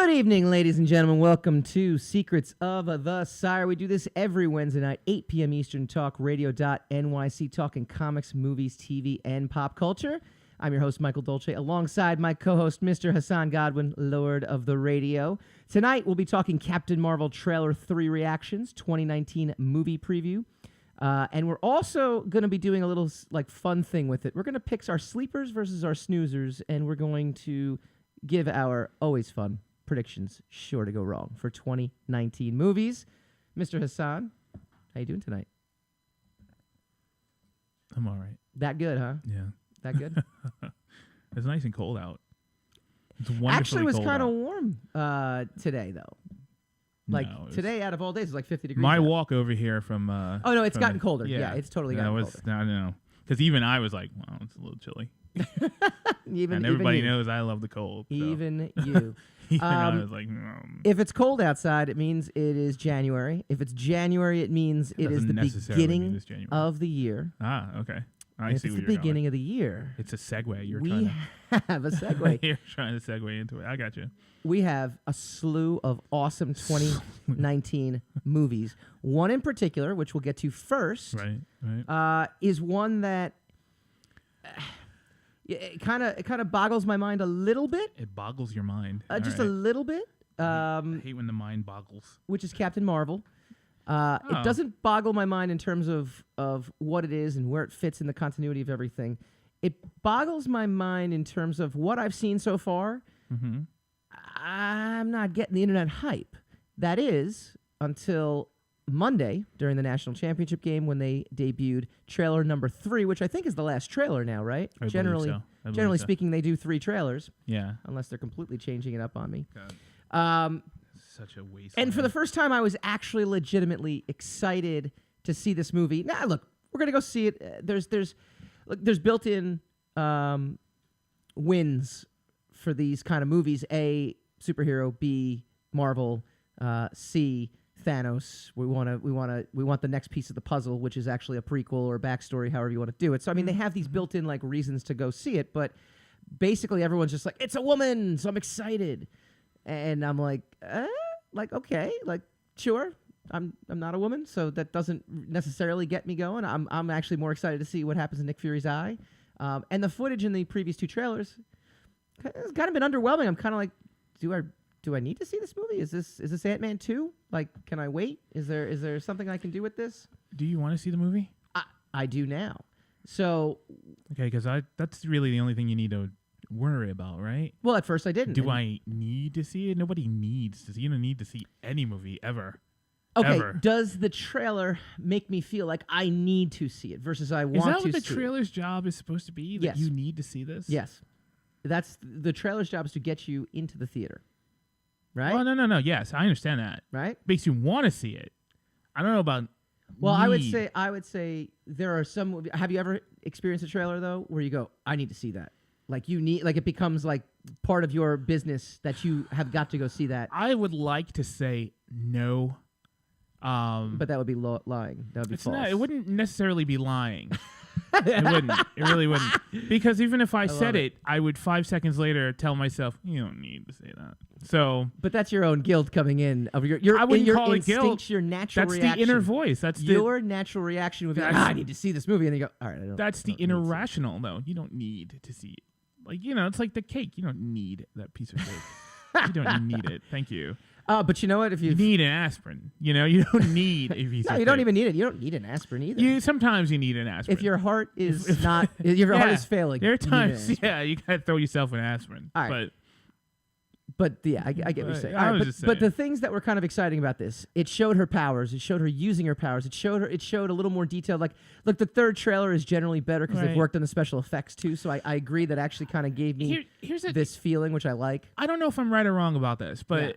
Good evening, ladies and gentlemen. Welcome to Secrets of the Sire. We do this every Wednesday night, 8 p.m. Eastern, talkradio.nyc, talking comics, movies, TV, and pop culture. I'm your host, Michael Dolce, alongside my co-host, Mr. Hassan Godwin, Lord of the Radio. Tonight, we'll be talking Captain Marvel Trailer 3 reactions, 2019 movie preview. And we're also going to be doing a little fun thing with it. We're going to pick our sleepers versus our snoozers, and we're going to give our always fun predictions sure to go wrong for 2019 movies. Mr. Hassan, how you doing tonight? I'm all right. That good, huh? Yeah. That good? It's nice and cold out. It's wonderfully Actually, it was cold kind of out. warm today, though. Like, No, today out of all days, it's like 50 degrees. My out. walk over here from... oh, no, it's gotten colder. Yeah, it's totally gotten colder. I know. Because even I was like, wow, it's a little chilly. And everybody knows I love the cold. So. Even you. I was like, if it's cold outside, it means it is January. If it's January, it means it is the beginning of the year. Ah, okay. I if see it's what the you're beginning of the year. It's a segue. We have a segue. You're trying to segue into it. I got you. We have a slew of awesome 2019 movies. One in particular, which we'll get to first, right. Is one that it kind of boggles my mind a little bit. It boggles your mind. Just a little bit. I hate when the mind boggles. Which is Captain Marvel. It doesn't boggle my mind in terms of what it is and where it fits in the continuity of everything. It boggles my mind in terms of what I've seen so far. Mm-hmm. I'm not getting the internet hype. That is until Monday during the national championship game when they debuted trailer number 3, which I think is the last trailer now, right? Generally speaking, they do 3 trailers. Yeah. Unless they're completely changing it up on me. Such a waste. And for the first time, I was actually legitimately excited to see this movie. Now, look, we're gonna go see it. There's built-in wins for these kind of movies. A, superhero. B, Marvel. C, Thanos. We want the next piece of the puzzle, which is actually a prequel or a backstory, however you want to do it. So I mean, they have these built-in reasons to go see it, but basically everyone's just like, it's a woman, so I'm excited. And I'm like, okay, sure. I'm not a woman, so that doesn't necessarily get me going. I'm actually more excited to see what happens in Nick Fury's eye. And the footage in the previous 2 trailers has kind of been underwhelming. I'm kind of like, do I need to see this movie? Is this Ant-Man 2? Can I wait? Is there something I can do with this? Do you want to see the movie? I do now. So okay, because that's really the only thing you need to worry about, right? Well, at first I didn't. Do I need to see it? Nobody needs to see. You don't need to see any movie ever. Okay. Ever. Does the trailer make me feel like I need to see it versus I want to see it? Is that what the trailer's job is supposed to be? That you need to see this? Yes. That's the trailer's job is to get you into the theater. Right? Oh, no. Yes, I understand that. Right? Makes you want to see it. I don't know about Well, need. I would say there are some movies. Have you ever experienced a trailer though where you go, I need to see that? It becomes part of your business that you have got to go see that. I would like to say no. But that would be lying. That would be false. It wouldn't necessarily be lying. It wouldn't. It really wouldn't. Because even if I said it, I would 5 seconds later tell myself, you don't need to say that. So, but that's your own guilt coming in of your I wouldn't your call it guilt. Your natural that's reaction. the inner voice. That's your natural reaction would be I need to see this movie, and you go, all right. That's the inner rational, though. You don't need to see it. It's like the cake. You don't need that piece of cake. You don't need it. Thank you. But you know what? If you need an aspirin, you don't need a piece of no, you don't even need it. You don't need an aspirin either. Sometimes you need an aspirin. If your heart is not, if your heart is failing, there are times, you gotta throw yourself an aspirin. All right. But yeah, I get what you're saying. All right, but the things that were kind of exciting about this, it showed her powers. It showed her using her powers. It showed a little more detail. Look, the third trailer is generally better because they've worked on the special effects too. So I agree that actually kind of gave me this feeling, which I like. I don't know if I'm right or wrong about this, but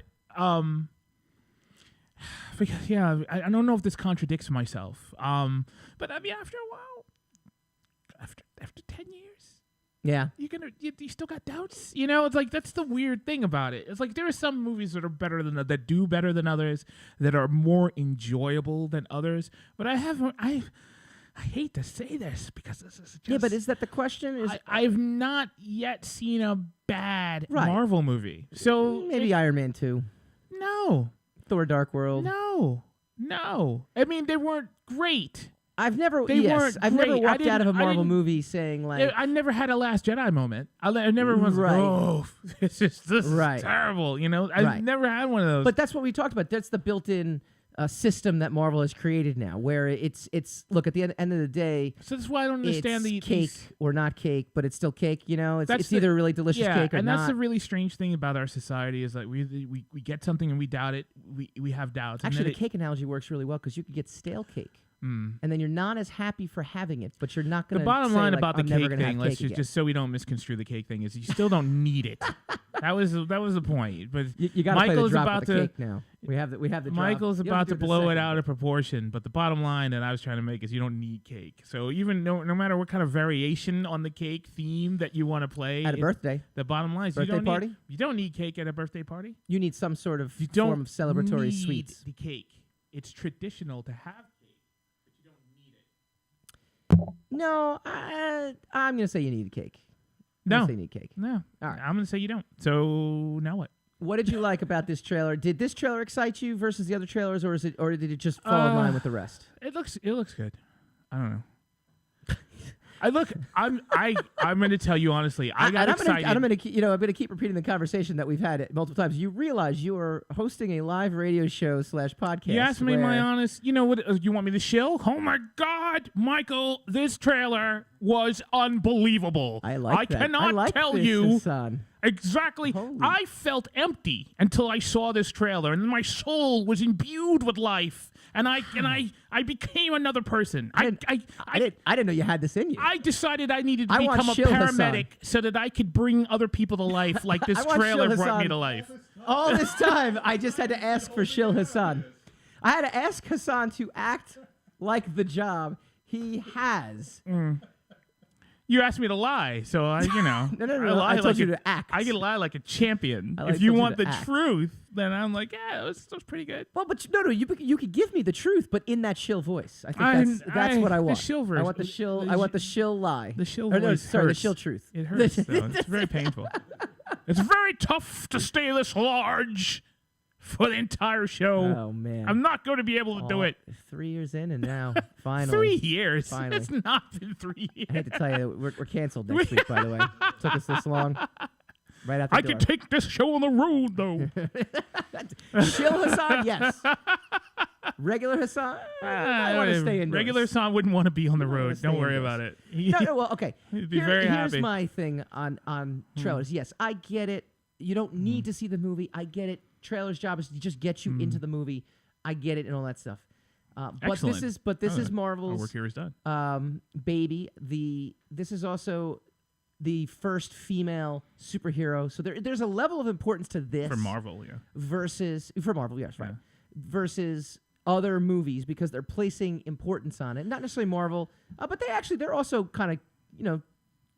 because I don't know if this contradicts myself. But I mean, after a while, after 10 years. Yeah, you still got doubts, It's like that's the weird thing about it. It's like there are some movies that are better than that do better than others, that are more enjoyable than others. But I I hate to say this because this is just... Yeah, but is that the question? I've not yet seen a bad Right. Marvel movie. So maybe Iron Man 2. No. Thor Dark World. No. I mean, they weren't great. I've never great. walked out of a Marvel movie saying like... I never had a Last Jedi moment. I never was Right. like, oh, this is Right. terrible, you know? I've never had one of those. But that's what we talked about. That's the built-in system that Marvel has created now, where it's look, at the end of the day... So that's why I don't understand it's cake or not cake, but it's still cake, you know? It's either a really delicious cake or and not. that's the really strange thing about our society is like we get something and we doubt it. We have doubts. Actually, the cake analogy works really well because you could get stale cake. And then you're not as happy for having it, but you're not going to. The bottom line about the cake thing, let's cake just so we don't misconstrue the cake thing, is you still don't need it. That was the point. But you got to play the drop about of the cake now. We have the. Michael's drop. about to blow it out of proportion. But the bottom line that I was trying to make is you don't need cake. So even no matter what kind of variation on the cake theme that you want to play at a birthday, the bottom line is you don't need cake at a birthday party. You need some sort of form of celebratory sweets. The cake. It's traditional to have. No, I'm going to say you need a cake. No. You need cake. No. All right. I'm going to say you don't. So now what? What did you like about this trailer? Did this trailer excite you versus the other trailers, or did it just fall in line with the rest? It looks good. I don't know. I'm going to tell you honestly. I got excited. I'm going to keep repeating the conversation that we've had multiple times. You realize you are hosting a live radio show / podcast. You asked me my honest. You know what? You want me to shill? Oh my God, Michael! This trailer was unbelievable. I cannot tell you Hassan. Exactly. I felt empty until I saw this trailer, and my soul was imbued with life. And I became another person. I didn't know you had this in you. I decided I needed to become a paramedic so that I could bring other people to life, like this trailer brought me to life. All this time, I just had to ask for Shil Hassan. I had to ask Hassan to act like the job he has. You asked me to lie, so I. No. I told you to act. I can lie like a champion. If you want the truth, then I'm like, yeah, that was pretty good. Well, but no, you could give me the truth, but in that Shil voice. I think that's what I want. The Shil version. I want the Shil. I want the Shil lie. The Shil voice. Sorry, the Shil truth. It hurts though. It's very painful. It's very tough to stay this large for the entire show. Oh man, I'm not going to be able to do it. 3 years in, and now finally 3 years. Finally. It's not been 3 years. I hate to tell you, we're canceled next week. By the way, took us this long. Right after I can take this show on the road though. Shil Hassan, yes. Regular Hassan, I want to stay indoors. Regular Hassan wouldn't want to be on the road. Don't worry about it. No, well, okay. He'd be very happy. Here's my thing on trailers. Yes, I get it. You don't need to see the movie. I get it. Trailer's job is to just get you into the movie. I get it and all that stuff. But this is Marvel's. Our work here is done. Baby. This is also the first female superhero. So there's a level of importance to this For Marvel, yeah. Versus yes, right. Yeah. Versus other movies because they're placing importance on it. Not necessarily Marvel, but they're also kind of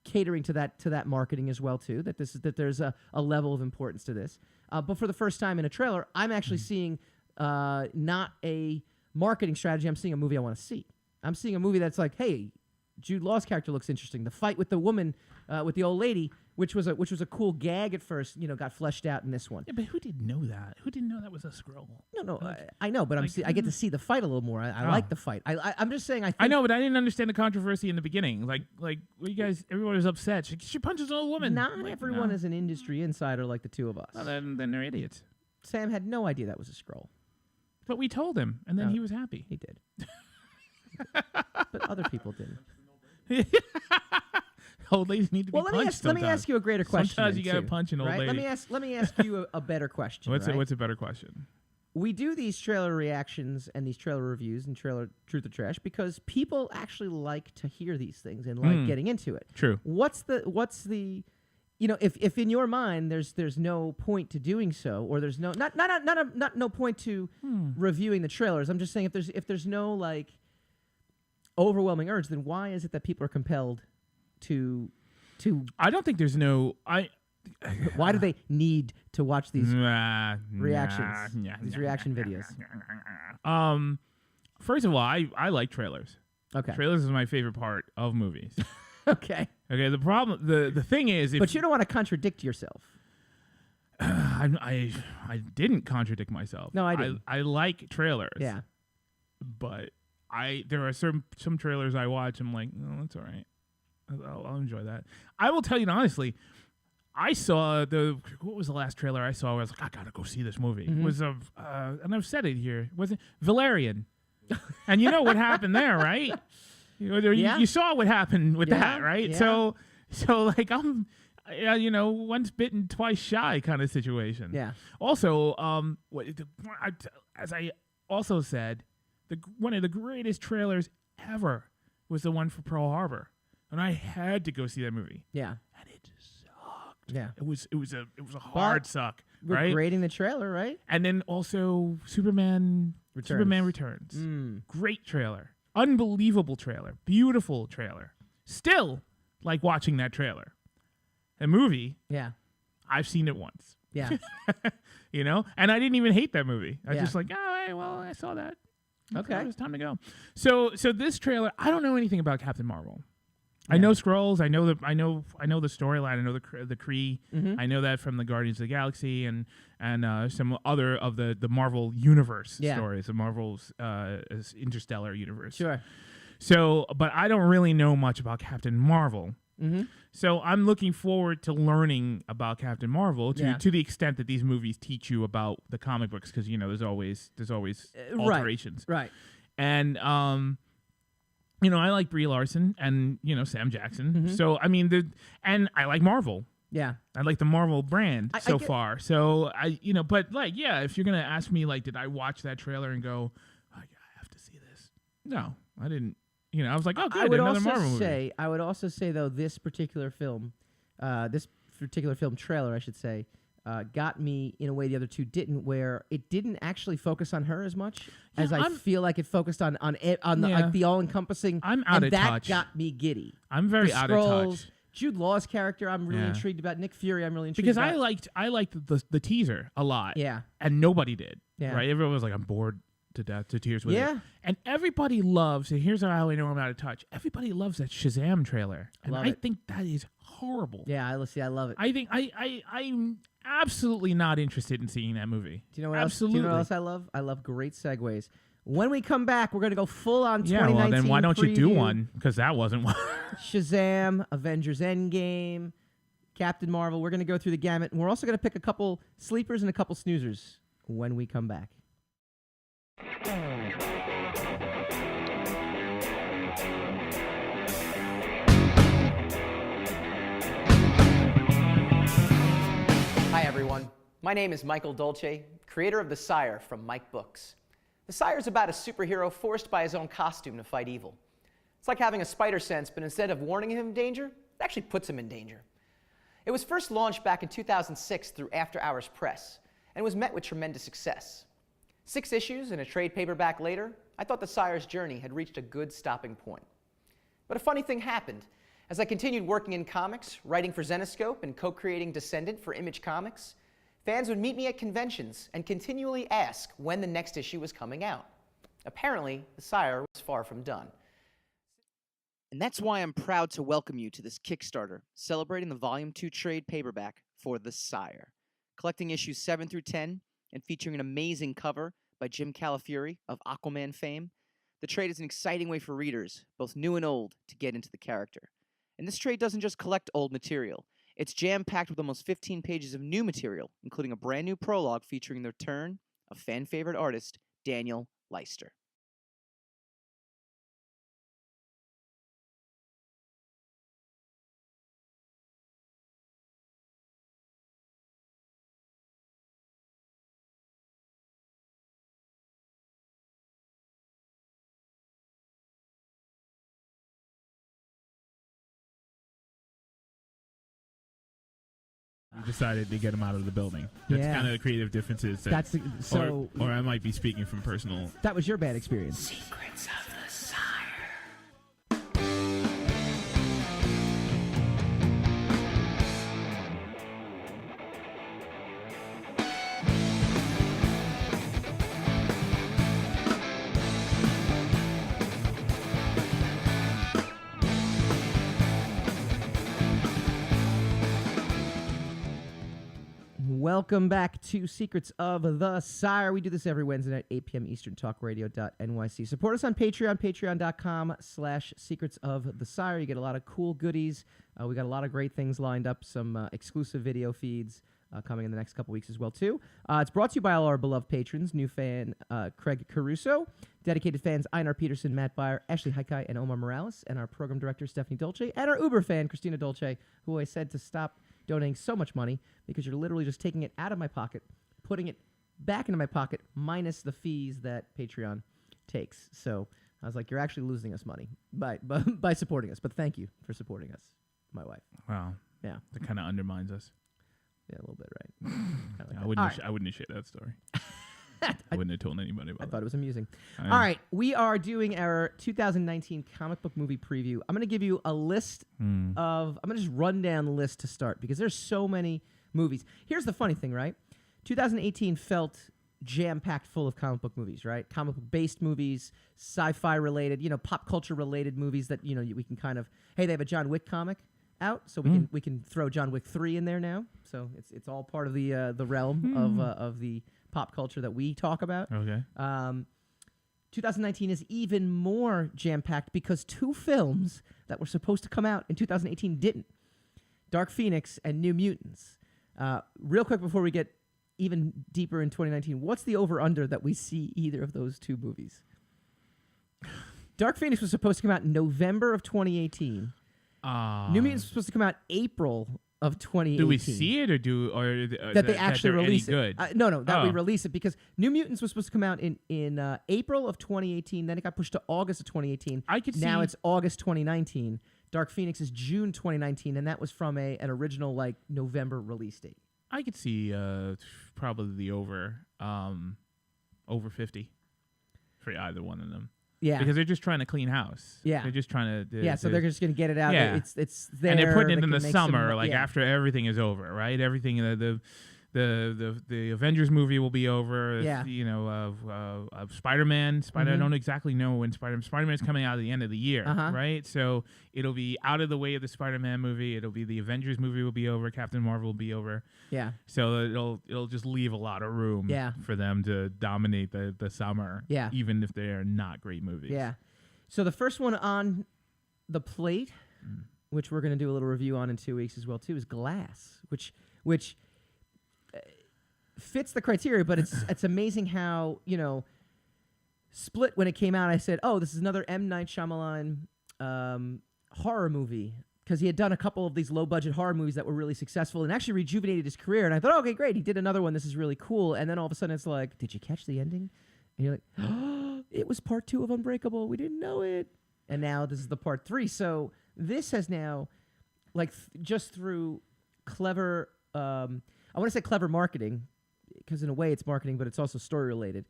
catering to that marketing as well too. That there's a level of importance to this. But for the first time in a trailer, I'm actually seeing not a marketing strategy. I'm seeing a movie I want to see. I'm seeing a movie that's like, hey, Jude Law's character looks interesting. The fight with the woman, with the old lady, which was a cool gag at first, got fleshed out in this one. Yeah, but who didn't know that? Who didn't know that was a scroll? No, I know, but I get to see the fight a little more. I like the fight. I'm just saying. I know, but I didn't understand the controversy in the beginning. Like you guys, everyone was upset. She punches an old woman. Not everyone is an industry insider like the two of us. Well, then they're idiots. Sam had no idea that was a scroll. But we told him, and then he was happy. He did. But other people didn't. Old ladies need to be punched. Let me ask you a greater question. Sometimes you gotta punch an old lady. Let me ask you a better question. What's a better question? We do these trailer reactions and these trailer reviews and trailer truth or trash because people actually like to hear these things and like getting into it. True. What's the if in your mind there's no point to doing so, or there's no no point to reviewing the trailers. I'm just saying if there's no like overwhelming urge, then why is it that people are compelled to I don't think there's no why do they need to watch these reactions? These reaction videos. First of all, I like trailers. Okay. Trailers is my favorite part of movies. Okay. Okay. The thing is, But you don't want to contradict yourself. I didn't contradict myself. No, I didn't. I like trailers. Yeah. But there are some trailers I watch. I'm like, no, that's all right. I'll enjoy that. I will tell you honestly. I saw what was the last trailer I saw where I was like, I gotta go see this movie. It was and I've said it here. Was it Valerian? And you know what happened there, right? You saw what happened with that, right? Yeah. So like I'm, once bitten, twice shy kind of situation. Yeah. Also, as I also said, one of the greatest trailers ever was the one for Pearl Harbor, and I had to go see that movie. Yeah. And it sucked. Yeah. It was a hard suck. We're right? grading the trailer, right? And then also Superman Returns. Great trailer. Unbelievable trailer. Beautiful trailer. Still like watching that trailer. The movie, Yeah. I've seen it once. Yeah. And I didn't even hate that movie. I was Yeah. just like, oh, hey, well, I saw that. Okay. It was time to go. So this trailer, I don't know anything about Captain Marvel. I know Skrulls. I know the storyline. I know the Kree. Mm-hmm. I know that from the Guardians of the Galaxy and some other of the Marvel universe stories, the Marvel's Interstellar universe. Sure. So, but I don't really know much about Captain Marvel. Mm-hmm. So I'm looking forward to learning about Captain Marvel to the extent that these movies teach you about the comic books, because there's always alterations. Right. And I like Brie Larson and Sam Jackson. Mm-hmm. So I mean, and I like Marvel. Yeah. I like the Marvel brand I so far. So but like, yeah, if you're gonna ask me, like, did I watch that trailer and go, I have to see this? No, I didn't. I was like, oh, good, another Marvel movie. I would also say, though, this particular film trailer, I should say, got me in a way the other two didn't, where it didn't actually focus on her as much as I feel like it focused on the all-encompassing. I'm out of touch. That got me giddy. I'm very out of touch. Jude Law's character, I'm really intrigued about. Nick Fury, I'm really intrigued because about. I liked the teaser a lot. Yeah. And nobody did. Yeah. Right? Everyone was like, I'm bored to death, to tears with it. Yeah. And everybody loves, and here's how I know I'm out of touch. Everybody loves that Shazam trailer. And I think that is horrible. Yeah, I love it. I think I'm absolutely not interested in seeing that movie. Do you know what absolutely. else? Do you know what else I love? I love great segues. When we come back, we're going to go full on 2019 well, then why don't you do preview. one? Because that wasn't one. Shazam, Avengers Endgame, Captain Marvel. We're going to go through the gamut. And we're also going to pick a couple sleepers and a couple snoozers when we come back. Hi everyone, my name is Michael Dolce, creator of The Sire from Mike Books. The Sire is about a superhero forced by his own costume to fight evil. It's like having a spider sense, but instead of warning him of danger, it actually puts him in danger. It was first launched back in 2006 through After Hours Press, and was met with tremendous success. 6 issues and a trade paperback later, I thought The Sire's journey had reached a good stopping point. But a funny thing happened. As I continued working in comics, writing for Zenescope and co-creating Descendant for Image Comics, fans would meet me at conventions and continually ask when the next issue was coming out. Apparently, The Sire was far from done. And that's why I'm proud to welcome you to this Kickstarter, celebrating the Volume 2 trade paperback for The Sire. Collecting issues 7 through 10, and featuring an amazing cover by Jim Calafiore of Aquaman fame, the trade is an exciting way for readers, both new and old, to get into the character. And this trade doesn't just collect old material. It's jam-packed with almost 15 pages of new material, including a brand new prologue featuring the return of fan-favorite artist Daniel Leister. You decided to get him out of the building. That's kind of the creative differences. Or I might be speaking from personal. That was your bad experience. Secrets of the Sire. Welcome back to Secrets of the Sire. We do this every Wednesday night, 8 p.m. Eastern, talkradio.nyc. Support us on Patreon, patreon.com/Secrets of the Sire. You get a lot of cool goodies. We got a lot of great things lined up, some exclusive video feeds coming in the next couple weeks as well, too. It's brought to you by all our beloved patrons, new fan Craig Caruso, dedicated fans Einar Peterson, Matt Byer, Ashley Haikai, and Omar Morales, and our program director, Stephanie Dolce, and our Uber fan, Christina Dolce, who I said to stop donating so much money because you're literally just taking it out of my pocket, putting it back into my pocket, minus the fees that Patreon takes. So I was like, you're actually losing us money by supporting us. But thank you for supporting us, my wife. Wow. Yeah. That kind of undermines us. Yeah, a little bit, right? Kinda like I wouldn't have shared that story. I wouldn't have told anybody about I it. thought it was amusing. All right, we are doing our 2019 comic book movie preview. I'm going to give you a list I'm going to just run down the list to start because there's so many movies. Here's the funny thing, right? 2018 felt jam-packed full of comic book movies, right? Comic book-based movies, sci-fi related, pop culture related movies that, we can kind of, hey, they have a John Wick comic out, so we can throw John Wick 3 in there now. So it's all part of the realm of the pop culture that we talk about. Okay. 2019 is even more jam-packed because two films that were supposed to come out in 2018 didn't. Dark Phoenix and New Mutants. Real quick before we get even deeper in 2019, what's the over-under that we see either of those two movies? Dark Phoenix was supposed to come out in November of 2018. New Mutants was supposed to come out April of 2018. Do we see it or that they actually release it? Good? No, that we release it because New Mutants was supposed to come out in April of 2018. Then it got pushed to August of 2018. Now it's August 2019. Dark Phoenix is June 2019, and that was from an original November release date. I could see probably the over 50 for either one of them. Yeah, because they're just trying to clean house. Yeah, they're just trying to. So they're just going to get it out. Yeah, it's there, and they're putting it in the summer, some, after everything is over, right? Everything the Avengers movie will be over. Yeah, Spider-Man. I don't exactly know when Spider-Man's coming out at the end of the year, right? So it'll be out of the way of the Spider-Man movie. It'll be the Avengers movie will be over. Captain Marvel will be over. Yeah. So it'll just leave a lot of room for them to dominate the summer. Yeah. Even if they're not great movies. Yeah. So the first one on the plate, which we're going to do a little review on in 2 weeks as well too, is Glass, which fits the criteria, but it's amazing how, Split, when it came out, I said, oh, this is another M. Night Shyamalan horror movie, because he had done a couple of these low-budget horror movies that were really successful and actually rejuvenated his career. And I thought, okay, great, he did another one. This is really cool. And then all of a sudden it's like, did you catch the ending? And you're like, oh, it was part 2 of Unbreakable. We didn't know it. And now this is the part 3. So this has now, just through clever, I want to say clever marketing, because in a way it's marketing, but it's also story-related,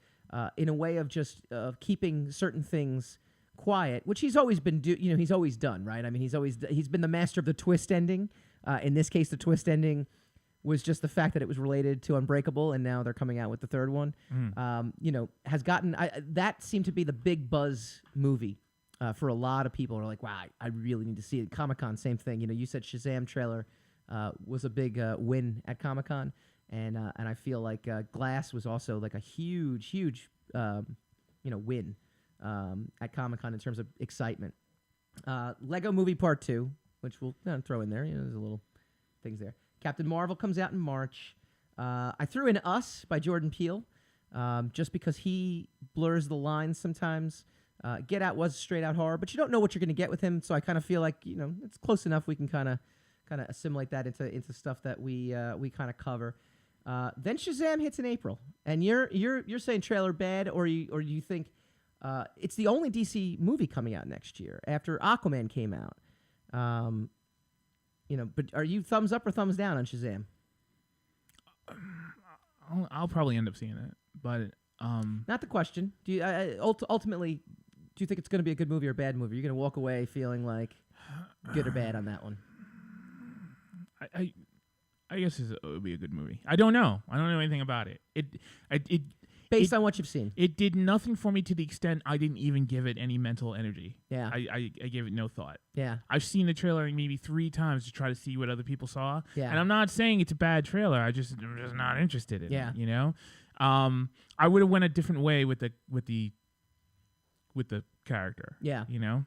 in a way of just keeping certain things quiet, which he's always been he's always done, right? I mean, he's been the master of the twist ending. In this case, the twist ending was just the fact that it was related to Unbreakable, and now they're coming out with the third one. Has gotten that seemed to be the big buzz movie for a lot of people. Are like, wow, I really need to see it. Comic-Con, same thing. You said Shazam trailer was a big win at Comic-Con, and I feel like Glass was also a huge win at Comic-Con in terms of excitement. Lego Movie Part 2, which we'll throw in there. There's a little things there. Captain Marvel comes out in March. I threw in Us by Jordan Peele, just because he blurs the lines sometimes. Get Out was straight out horror, but you don't know what you're going to get with him, so I kind of feel like it's close enough. We can kind of assimilate that into stuff that we kind of cover. Then Shazam hits in April, and you're saying trailer bad, or you think it's the only DC movie coming out next year after Aquaman came out. But are you thumbs up or thumbs down on Shazam? I'll probably end up seeing it, but not the question. Do you ultimately do you think it's going to be a good movie or a bad movie? You're going to walk away feeling like good or bad on that one? I guess it would be a good movie. I don't know. I don't know anything about it. Based on what you've seen. It did nothing for me to the extent I didn't even give it any mental energy. Yeah. I gave it no thought. Yeah. I've seen the trailer maybe 3 times to try to see what other people saw. Yeah. And I'm not saying it's a bad trailer. I'm just not interested in Yeah. it, you know? I would have went a different way with the character. Yeah. You know?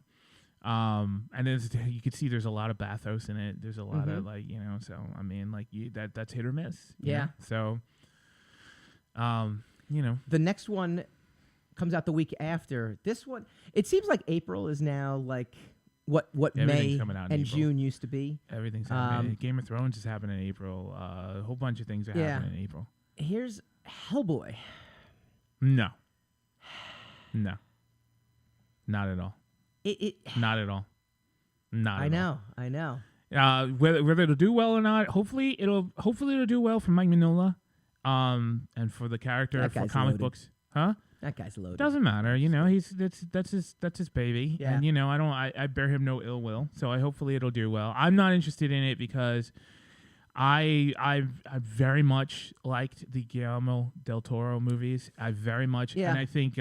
And you could see there's a lot of bathos in it. There's a lot of like, you know, so I mean like that's hit or miss. you Yeah. know? So you know. The next one comes out the week after. This one, it seems like April is now like what Everything's May coming out in and April. June used to be. Everything's happening. Game of Thrones is happening in April. A whole bunch of things are happening in April. Here's Hellboy. No. Not at all. It Not at all. Not at all. I know. Whether it'll do well or not, hopefully it'll do well for Mike Mignola, and for the character That for guy's comic loaded. books. Huh? That guy's loaded. Doesn't matter, you know. That's his baby, Yeah. and you know I bear him no ill will. So hopefully it'll do well. I'm not interested in it because I very much liked the Guillermo del Toro movies. I very much, and I think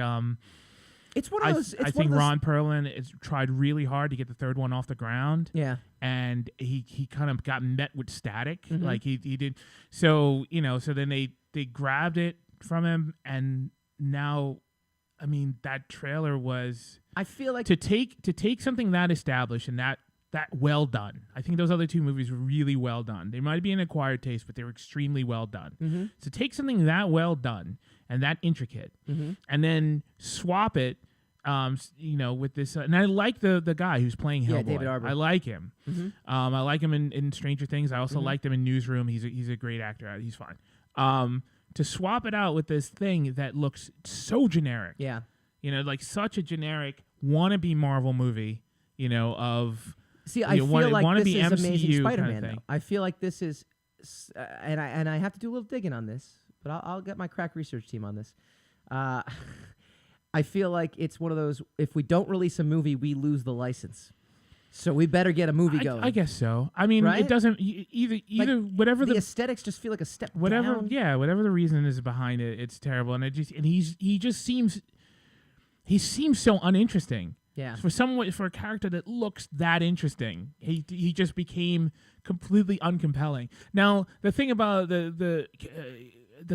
it's one of those. I think Ron Perlman has tried really hard to get the third one off the ground. Yeah. And he kind of got met with static, like he did. So you know, so then they grabbed it from him, and now, I mean, that trailer was. I feel like to take something that established and that well done. I think those other 2 movies were really well done. They might be an acquired taste, but they were extremely well done. So take something that well done and that intricate, and then swap it. You know, with this, and I like the guy who's playing Hellboy. David Arbor. I like him. I like him in Stranger Things. I also liked him in Newsroom. He's a great actor. He's fine. To swap it out with this thing that looks so generic. Yeah. You know, like such a generic wannabe Marvel movie. You know, of I feel like this is Amazing MCU Spider-Man. kind of thing. Though. I feel like this is, and I have to do a little digging on this, but I'll get my crack research team on this. I feel like it's one of those, if we don't release a movie, we lose the license. So we better get a movie going. I guess so. I mean, Right? it doesn't either Like, whatever the aesthetics just feel like a step down. whatever the reason is behind it, it's terrible. And he just seems so uninteresting. Yeah. For a character that looks that interesting, he just became completely uncompelling. Now the thing about the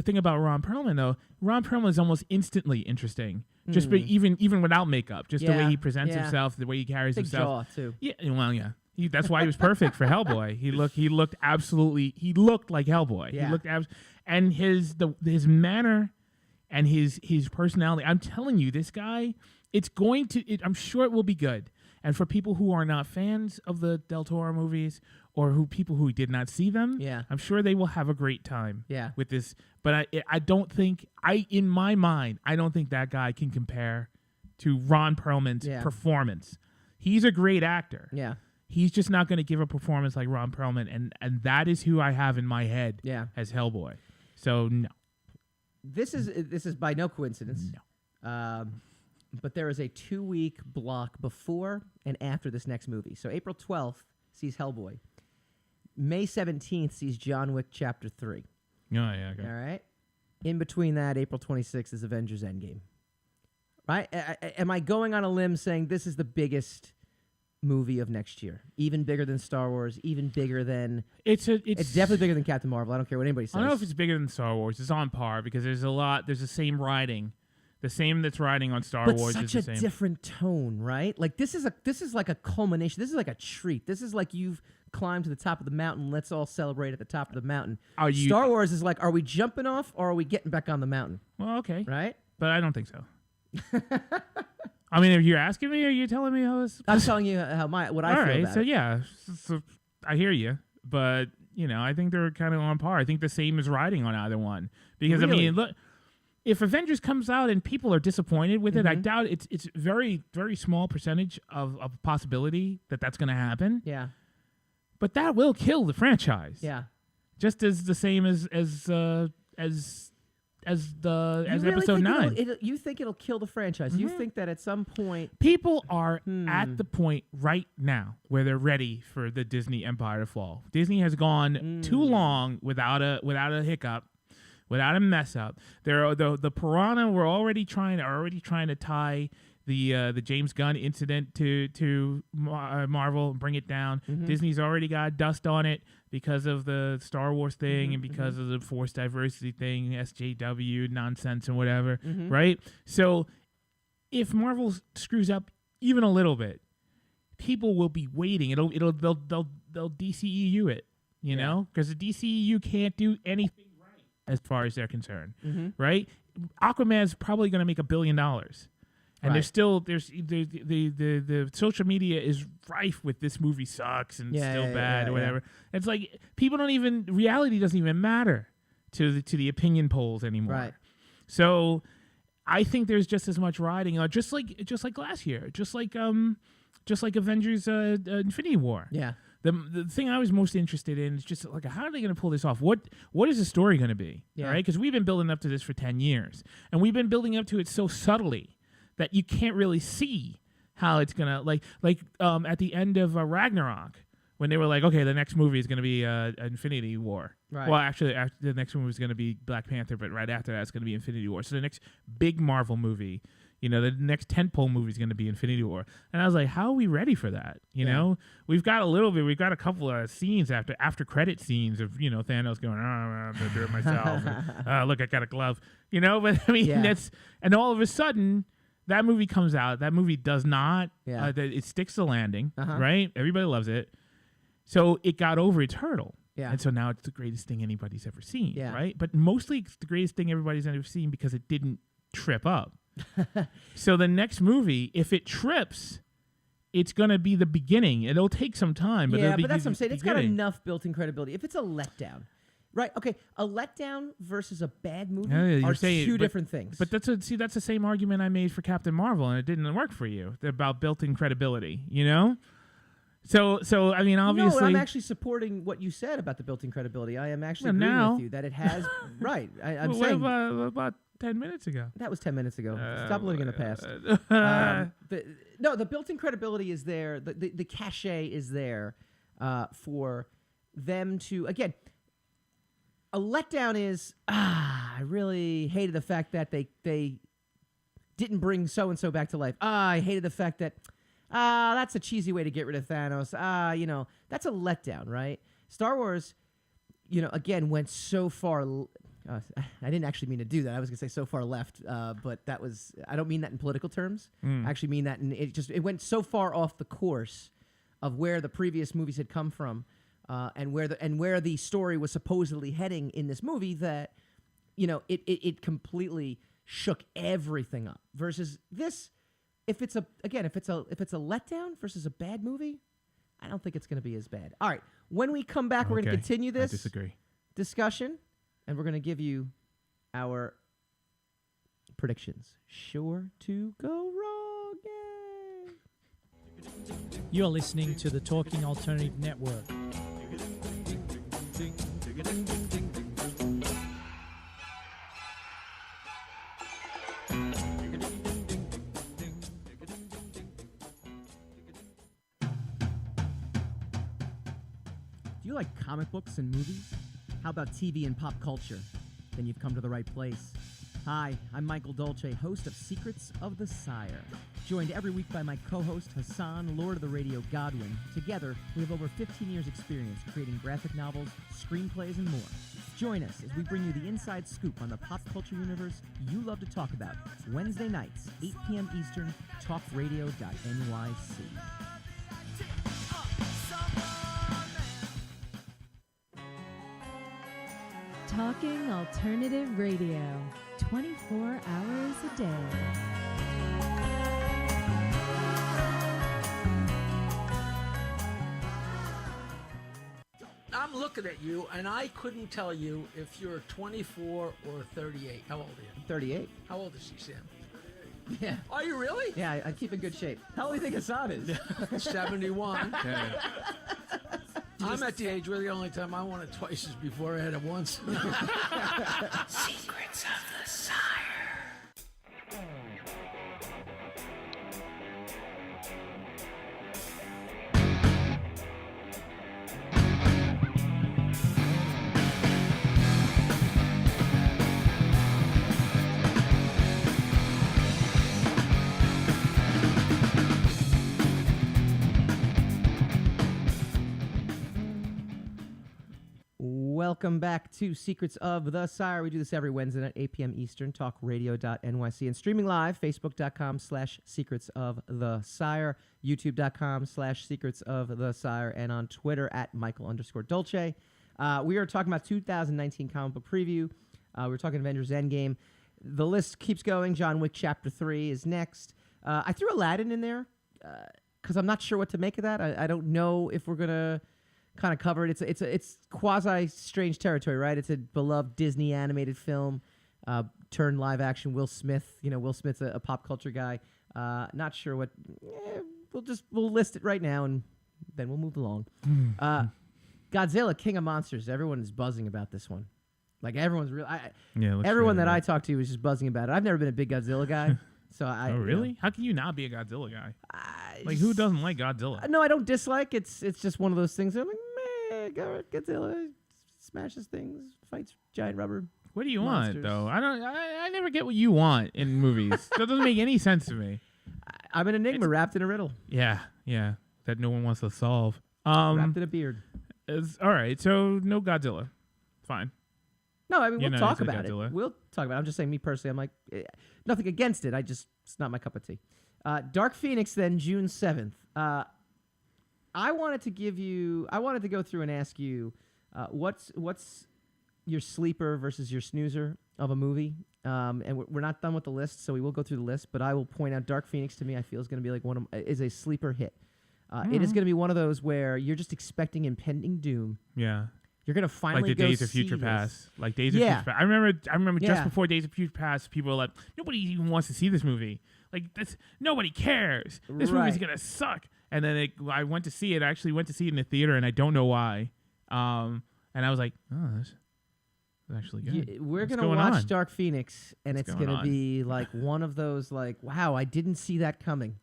thing about Ron Perlman though, Ron Perlman is almost instantly interesting. Just even without makeup, just the way he presents himself, the way he carries Big himself. jaw too. Yeah, well, yeah. That's why he was perfect for Hellboy. He looked like Hellboy. Yeah. He looked and his manner and his personality. I'm telling you, this guy, I'm sure it will be good. And for people who are not fans of the Del Toro movies or people who did not see them, I'm sure they will have a great time with this. But I don't think, in my mind, I don't think that guy can compare to Ron Perlman's performance. He's a great actor. Yeah. He's just not going to give a performance like Ron Perlman, and that is who I have in my head as Hellboy. So no. This is by no coincidence. No. But there is a 2-week block before and after this next movie. So April 12th sees Hellboy. May 17th sees John Wick Chapter 3. Oh, yeah, okay. All right? In between that, April 26th is Avengers Endgame. Right? Am I going on a limb saying this is the biggest movie of next year? Even bigger than Star Wars, even bigger than... It's definitely bigger than Captain Marvel. I don't care what anybody says. I don't know if it's bigger than Star Wars. It's on par because there's the same writing. The same that's riding on Star Wars such is the a same. different tone, right? Like this is like a culmination. This is like a treat. This is like you've climbed to the top of the mountain. Let's all celebrate at the top of the mountain. Star Wars is like, are we jumping off or are we getting back on the mountain? Well, okay, right? But I don't think so. I mean, if you're asking me, are you telling me how this? I'm telling you what I feel about it. So yeah, so I hear you, but you know, I think they're kind of on par. I think the same is riding on either one because Really? I mean, look. If Avengers comes out and people are disappointed with it, I doubt it's very, very small percentage of possibility that's going to happen. Yeah. But that will kill the franchise. Yeah. Just as the same as episode 9. You think it'll kill the franchise? You think that at some point people are at the point right now where they're ready for the Disney empire to fall. Disney has gone too long without a hiccup. without a mess up. The Piranha were already trying to tie the James Gunn incident to Marvel and bring it down. Disney's already got dust on it because of the Star Wars thing and because of the forced diversity thing, SJW nonsense and whatever, right? So if Marvel screws up even a little bit, people will be waiting. They'll DCEU it, you know, because the DCEU can't do anything right as far as they're concerned, right? Aquaman's probably going to make $1 billion. And there's the social media is rife with this movie sucks and still bad or whatever. It's like reality doesn't even matter to the opinion polls anymore. Right. So I think there's just as much riding, just like last year, just like Avengers Infinity War. Yeah. The thing I was most interested in is just like, how are they going to pull this off? What is the story going to be? Yeah. Right? Because we've been building up to this for 10 years, and we've been building up to it so subtly that you can't really see how it's gonna like at the end of Ragnarok, when they were like, okay, the next movie is gonna be Infinity War. Right. Well, actually, the next movie is gonna be Black Panther, but right after that, it's gonna be Infinity War. So the next big Marvel movie, the next tentpole movie is gonna be Infinity War. And I was like, how are we ready for that? You know, we've got a couple of scenes after credit scenes of Thanos going, I'm gonna do it myself. And, look, I got a glove. But I mean, and all of a sudden, that movie comes out. That movie does not. It sticks the landing, right? Everybody loves it. So it got over its hurdle. Yeah. And so now it's the greatest thing anybody's ever seen, Yeah. right? But mostly it's the greatest thing everybody's ever seen because it didn't trip up. So the next movie, if it trips, it's going to be the beginning. It'll take some time. But but that's what I'm saying. It's got enough built-in credibility. If it's a letdown, right? Okay, a letdown versus a bad movie are two different things. But that's the same argument I made for Captain Marvel, and it didn't work for you about built-in credibility. So I mean, obviously, no, I'm actually supporting what you said about the built-in credibility. I am actually agreeing with you that it has. Right, I'm saying about 10 minutes ago. That was 10 minutes ago. Stop living in the past. The built-in credibility is there. The cachet is there for them to again. A letdown is, I really hated the fact that they didn't bring so-and-so back to life. I hated the fact that, that's a cheesy way to get rid of Thanos. That's a letdown, right? Star Wars, again, went so far. I didn't actually mean to do that. I was going to say so far left, but I don't mean that in political terms. I actually mean that it went so far off the course of where the previous movies had come from. And where the story was supposedly heading in this movie, that it completely shook everything up. Versus this, if it's a letdown versus a bad movie, I don't think it's going to be as bad. All right, when we come back, we're going to continue this discussion, and we're going to give you our predictions. Sure to go wrong. Yay. You're listening to the Talking Alternative Network. Do you like comic books and movies? How about TV and pop culture? Then you've come to the right place. Hi, I'm Michael Dolce, host of Secrets of the Sire. Joined every week by my co-host Hassan, Lord of the Radio Godwin. Together, we have over 15 years' experience creating graphic novels, screenplays, and more. Join us as we bring you the inside scoop on the pop culture universe you love to talk about. Wednesday nights, 8 p.m. Eastern, talkradio.nyc. Talking Alternative Radio, 24 hours a day. I'm looking at you, and I couldn't tell you if you're 24 or 38. How old are you? 38. How old is he, Sam? Yeah. Are you really? Yeah, I keep in good shape. How old do you think Hassan is? 71. I'm at the age where the only time I want it twice is before I had it once. Secrets of the Sire. welcome back to Secrets of the Sire. We do this every Wednesday night, 8 p.m. Eastern, talkradio.nyc, and streaming live, facebook.com/Secrets of the Sire, youtube.com/Secrets of the Sire, and on Twitter at Michael_Dolce. We are talking about 2019 comic book preview. We're talking Avengers Endgame. The list keeps going. John Wick Chapter 3 is next. I threw Aladdin in there because I'm not sure what to make of that. I don't know if we're going to kind of cover it. It's quasi strange territory, right? It's a beloved Disney animated film turned live action. Will Smith, Will Smith's a pop culture guy. Not sure what. We'll list it right now and then we'll move along. Godzilla, King of Monsters. Everyone is buzzing about this one. Like everyone's real. Everyone that I talk to is just buzzing about it. I've never been a big Godzilla guy. So I. Oh really? How can you not be a Godzilla guy? Who doesn't like Godzilla? No, I don't dislike. It's just one of those things. I'm like, meh, Godzilla smashes things, fights giant rubber. What do you monsters. want though? I never get what you want in movies. That doesn't make any sense to me. I'm an enigma wrapped in a riddle. Yeah, that no one wants to solve. Wrapped in a beard. All right, so no Godzilla. Fine. No, I mean, we'll talk about Godzilla. it. We'll talk about it. I'm just saying, me personally, I'm like, nothing against it. It's not my cup of tea. Dark Phoenix, then, June 7th. I wanted to go through and ask you, what's your sleeper versus your snoozer of a movie? And we're not done with the list, so we will go through the list, but I will point out Dark Phoenix to me, I feel is going to be like is a sleeper hit. It is going to be one of those where you're just expecting impending doom. Yeah. You're gonna finally like the go Days of see Future this. Past, like Days of Future Past. I remember just Yeah. before Days of Future Past, people were like, nobody even wants to see this movie. Like nobody cares. This movie's gonna suck. And then I went to see it. I actually went to see it in the theater, and I don't know why. And I was like, oh, this is actually good. We're What's gonna going watch on? Dark Phoenix, and What's it's going gonna on? be like one of those like, wow, I didn't see that coming.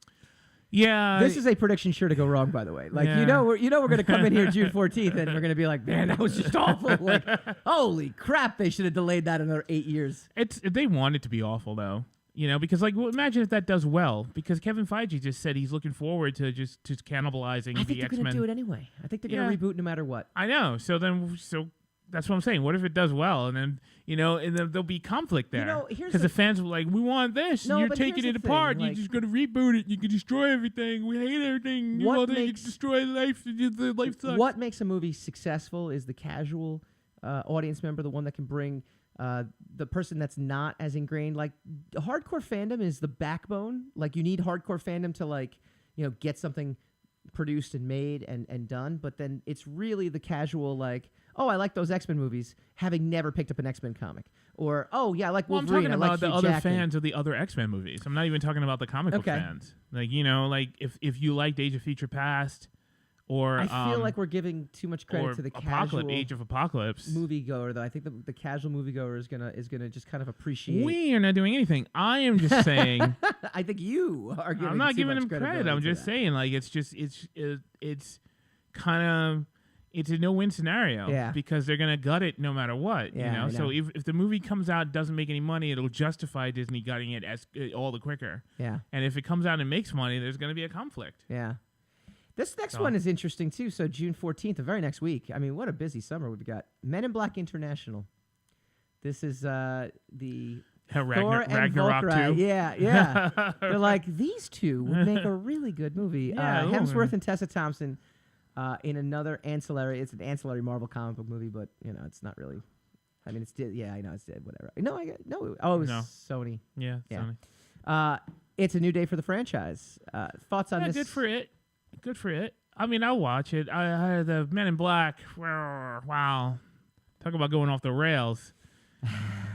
Yeah, This is a prediction sure to go wrong, by the way. Like Yeah. we're gonna come in here June 14th, and we're gonna be like, man, that was just awful. Like, holy crap, they should have delayed that another 8 years. They want it to be awful though. Because imagine if that does well. Because Kevin Feige just said he's looking forward to just cannibalizing I think the they're X-Men. gonna do it anyway. I think they're gonna reboot no matter what. I know. So that's what I'm saying. What if it does well, and then and then there'll be conflict there? Here's Because the fans were like, "We want this, No, and you're but taking here's it the apart. thing, You're like- just going to reboot it. You can destroy everything. We hate everything. You What want to makes- destroy life. The life sucks." What makes a movie successful is the casual audience member, the one that can bring the person that's not as ingrained. Like, hardcore fandom is the backbone. Like, you need hardcore fandom to get something produced and made and done. But then it's really the casual, like, oh, I like those X-Men movies, having never picked up an X-Men comic. Or, oh, yeah, I like Well, I'm Wolverine. talking I like about the Hugh other Jackman. fans of the other X-Men movies. I'm not even talking about the comic book Okay. fans. Like if you like Days of Future Past, or I feel like we're giving too much credit or to the Apocalypse, casual Age of Apocalypse. moviegoer, though. I think the casual moviegoer is gonna just kind of appreciate. We are not doing anything. I am just saying. I think you are giving. I'm not too giving much him credit. credibility I'm to just that. saying, like, it's kind of it's a no-win scenario. Yeah. Because they're gonna gut it no matter what. Yeah, I So know. if the movie comes out and doesn't make any money, it'll justify Disney gutting it as all the quicker. Yeah, And if it comes out and makes money, there's gonna be a conflict. yeah. This next So- one is interesting too. So June 14th, the very next week. I mean, what a busy summer we've got. Men in Black International. This is the Thor and Ragnarok Valkyrie. 2. Yeah. They're like, these two would make a really good movie. Yeah, Hemsworth and Tessa Thompson in another ancillary. It's an ancillary Marvel comic book movie, but it's not really. I mean, it's I know it's whatever. No, it was No. Sony. Yeah. Yeah. Sony. It's a new day for the franchise. Thoughts on Yeah, this? good for it. Good for it. I mean, I'll watch it. I the Men in Black. Wow, talk about going off the rails.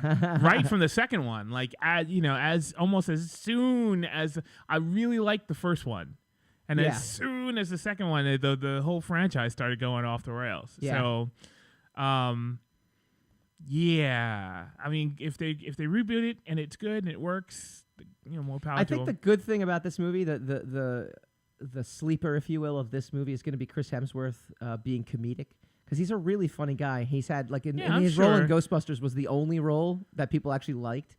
Right from the second one, like as almost as soon as I really liked the first one, and Yeah. as soon as the second one, the whole franchise started going off the rails. Yeah. So, yeah. I mean, if they reboot it and it's good and it works, more power I to think the them. good thing about this movie, the sleeper, if you will, of this movie is going to be Chris Hemsworth being comedic, because he's a really funny guy. He's had in I'm his role in sure. Ghostbusters was the only role that people actually liked.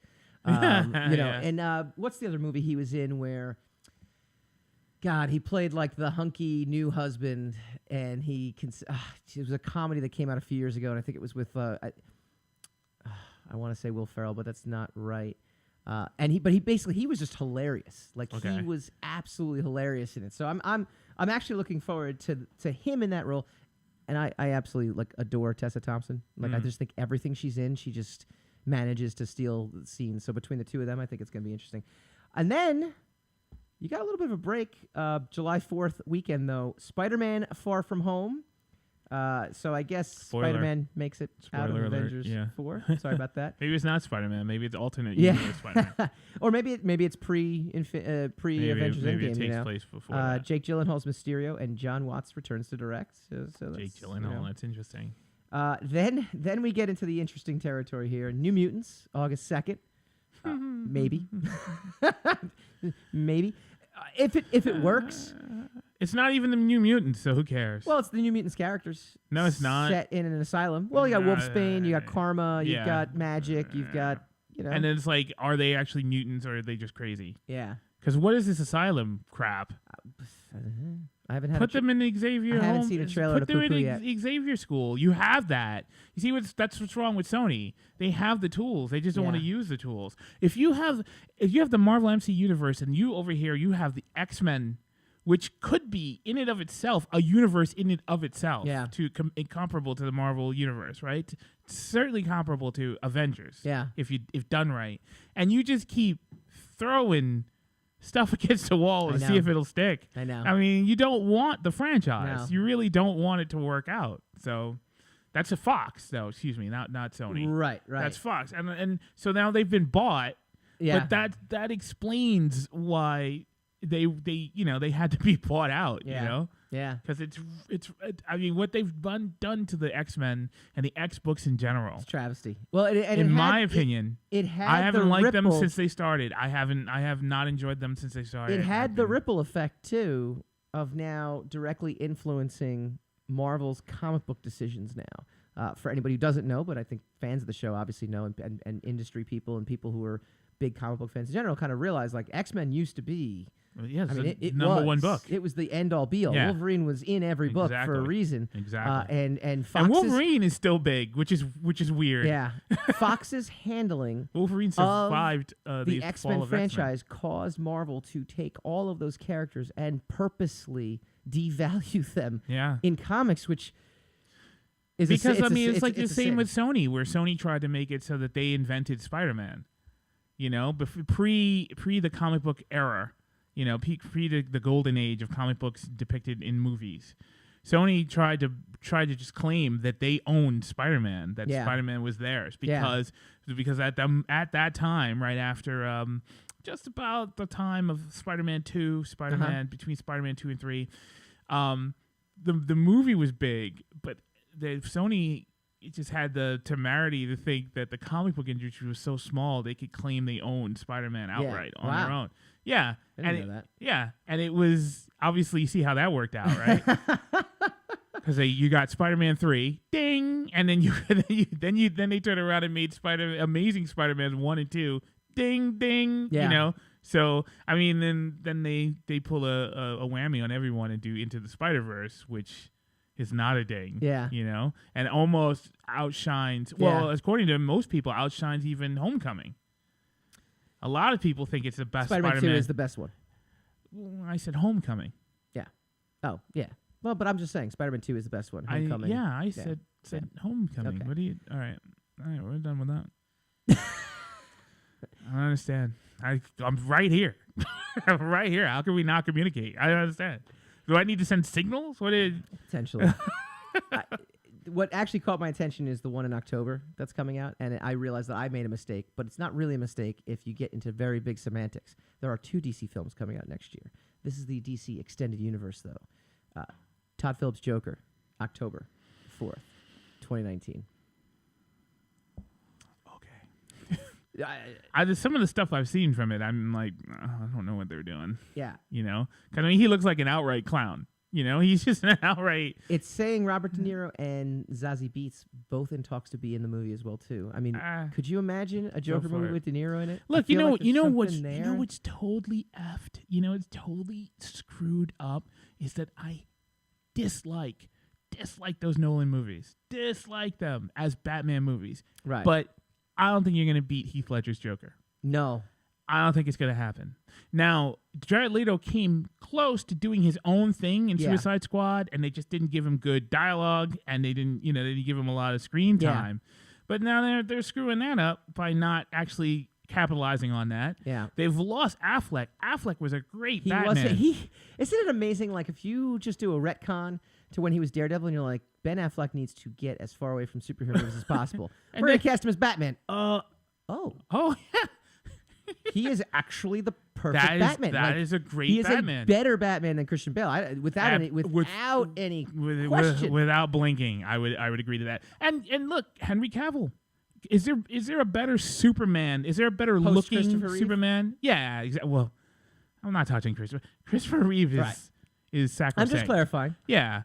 Yeah. And what's the other movie he was in where God, he played like the hunky new husband, and it was a comedy that came out a few years ago, and I think it was with I want to say Will Ferrell, but that's not right. But he was just hilarious. Like he was absolutely hilarious in it. So I'm actually looking forward to him in that role, and I absolutely like adore Tessa Thompson. Like I just think everything she's in, she just manages to steal the scene. So between the two of them, I think it's going to be interesting. And then you got a little bit of a break. July 4th weekend, though. Spider-Man Far From Home. So I guess Spider-Man makes it out of Avengers 4. Sorry about that. Maybe it's not Spider-Man. Maybe it's alternate universe Spider-Man. Or maybe it's pre-Avengers maybe Endgame. it takes place before that. Jake Gyllenhaal's Mysterio and John Watts returns to direct. So Jake Gyllenhaal, that's interesting. Then we get into the interesting territory here. New Mutants, August 2nd. Maybe. Maybe. If it works. It's not even the New Mutants, so who cares? Well, it's the New Mutants characters. No, it's not. Set in an asylum. Well, you got Wolfsbane, you got Karma, you've got Magic, you've got, And then it's like, are they actually mutants or are they just crazy? Yeah. Because what is this asylum crap? I haven't had Put them in Xavier home. I haven't seen a trailer to Put them poo-poo in yet. Xavier school. You have that. You see that's what's wrong with Sony. They have the tools. They just don't want to use the tools. If you have the Marvel MC universe and you over here you have the X-Men, which could be in and of itself a universe in and of itself, comparable to the Marvel universe, right? Certainly comparable to Avengers. Yeah. If done right, and you just keep throwing stuff against the wall to see if it'll stick. I know. I mean, you don't want the franchise. No. You really don't want it to work out. So that's a Fox, though. Excuse me, not Sony. Right. That's Fox, and so now they've been bought. Yeah. But that explains why they had to be bought out. Yeah. You know. Yeah. Because it's I mean what they've done to the X-Men and the X books in general. It's travesty. Well, in my opinion, it had I haven't liked them ripple. since they started. I have not enjoyed them since they started. It had the ripple effect too of now directly influencing Marvel's comic book decisions now. For anybody who doesn't know, but I think fans of the show obviously know, and industry people and people who are big comic book fans in general kind of realize like X-Men used to be. Yes, I mean, it number was. one book. It was the end all be all. Yeah. Wolverine was in every book for a reason. Exactly. And Fox's, Wolverine is still big, which is weird. Yeah. Fox's handling Wolverine survived the X-Men franchise caused Marvel to take all of those characters and purposely devalue them in comics, which is because it's like the same with Sony, where Sony tried to make it so that they invented Spider-Man. You know, pre the comic book era. You know, pre the golden age of comic books depicted in movies. Sony tried to just claim that they owned Spider-Man, that Spider-Man was theirs because at that time, right after just about the time of Spider-Man 2, between Spider-Man 2 and 3, the movie was big, but Sony just had the temerity to think that the comic book industry was so small they could claim they owned Spider-Man outright on their own. Yeah, I didn't know that. Yeah, and it was obviously, you see how that worked out, right? Because you got Spider-Man 3, ding, and then then they turned around and made Amazing Spider-Man 1 and 2, ding, ding. Yeah. You know, so I mean, then they pull a whammy on everyone and do Into the Spider-Verse, which is not a ding. Yeah. You know, and almost outshines. Well, according to most people, outshines even Homecoming. A lot of people think it's the best Spider-Man. 2 is the best one. Well, I said Homecoming. Yeah. Oh, yeah. Well, but I'm just saying Spider-Man 2 is the best one. Homecoming. I said Homecoming. Okay. What do you? All right, we're done with that. I don't understand. I'm right here. I'm right here. How can we not communicate? I don't understand. Do I need to send signals? Potentially. What actually caught my attention is the one in October that's coming out, and I realized that I made a mistake, but it's not really a mistake if you get into very big semantics. There are 2 DC films coming out next year. This is the DC Extended Universe, though. Todd Phillips' Joker, October 4th, 2019. Okay. Some of the stuff I've seen from it, I'm like, I don't know what they're doing. Yeah. You know? Because, I mean, he looks like an outright clown. He's just an outright. It's saying Robert De Niro and Zazie Beetz both in talks to be in the movie as well too. I mean, could you imagine a Joker movie it. with De Niro in it? Look, I feel like there's what's something there. totally effed. It's totally screwed up. Is that I dislike those Nolan movies. Dislike them as Batman movies. Right. But I don't think you're gonna beat Heath Ledger's Joker. No. I don't think it's going to happen. Now, Jared Leto came close to doing his own thing in Suicide Squad, and they just didn't give him good dialogue, and they didn't give him a lot of screen time. But now they're screwing that up by not actually capitalizing on that. Yeah. They've lost Affleck. Affleck was a great Batman. Isn't it amazing? Like if you just do a retcon to when he was Daredevil, and you're like, Ben Affleck needs to get as far away from superhero movies as possible. We're gonna cast him as Batman. Oh yeah. He is actually the perfect Batman. That is a great Batman. He is a better Batman than Christian Bale. Without any question. Without blinking, I would agree to that. And look, Henry Cavill. Is there a better Superman? Is there a better looking Superman? Yeah, exactly. Well, I'm not touching Christopher Reeve is sacrosanct. I'm just clarifying. Yeah.